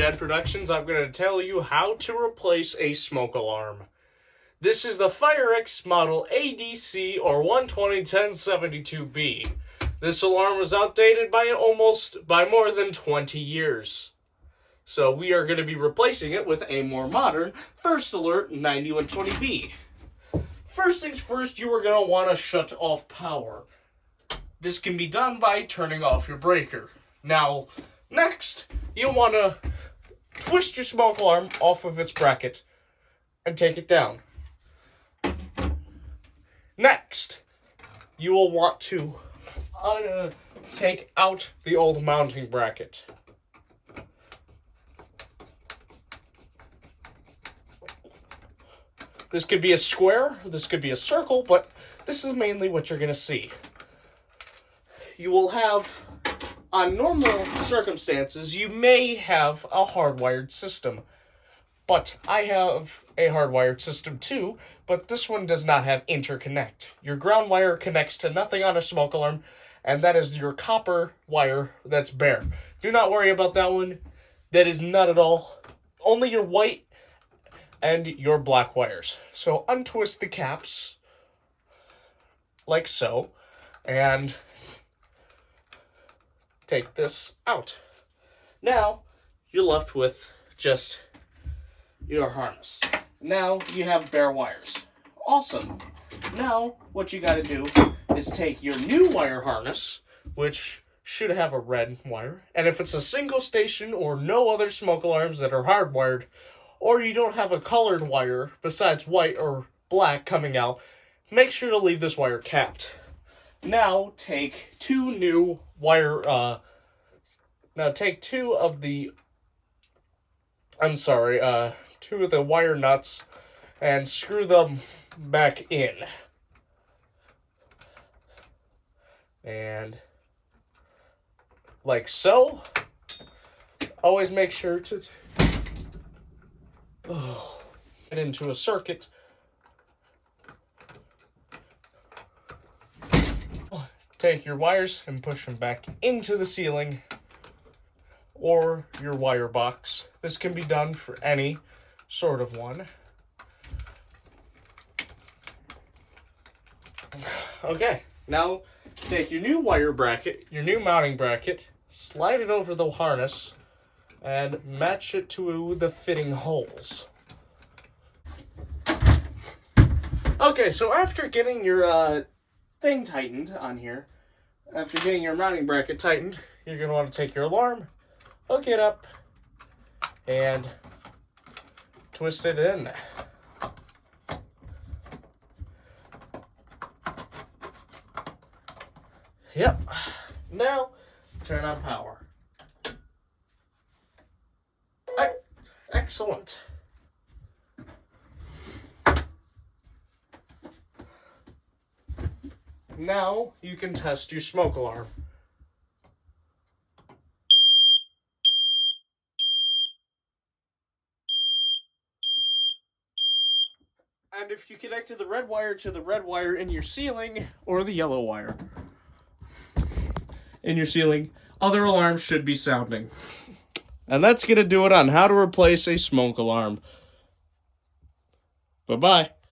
Jed Productions. I'm going to tell you how to replace a smoke alarm. This is the FireX model ADC or 1201072B. This alarm was outdated by more than 20 years. So we are going to be replacing it with a more modern First Alert 9120B. First things first, you are going to want to shut off power. This can be done by turning off your breaker. Now, next, you'll want to twist your smoke alarm off of its bracket and take it down. Next, you will want to take out the old mounting bracket. This could be a square, this could be a circle, but this is mainly what you're going to see. You will have, on normal circumstances, you may have a hardwired system. But I have a hardwired system too, but this one does not have interconnect. Your ground wire connects to nothing on a smoke alarm, and that is your copper wire that's bare. Do not worry about that one. That is not at all. Only your white and your black wires. So untwist the caps, like so, and take this out. Now, you're left with just your harness. Now, you have bare wires. Awesome. Now, what you gotta do is take your new wire harness, which should have a red wire, and if it's a single station or no other smoke alarms that are hardwired, or you don't have a colored wire besides white or black coming out, make sure to leave this wire capped. Now take two of the wire nuts and screw them back in. And like so. Always make sure to get into a circuit. Take your wires and push them back into the ceiling or your wire box. This can be done for any sort of one. Okay, now take your new wire bracket, your new mounting bracket, slide it over the harness, and match it to the fitting holes. Okay, so after getting your thing tightened on here, after getting your mounting bracket tightened, you're going to want to take your alarm, hook it up, and twist it in. Yep. Now, turn on power. Excellent. Now you can test your smoke alarm. And if you connected the red wire to the red wire in your ceiling, or the yellow wire in your ceiling, other alarms should be sounding. And that's going to do it on how to replace a smoke alarm. Bye-bye.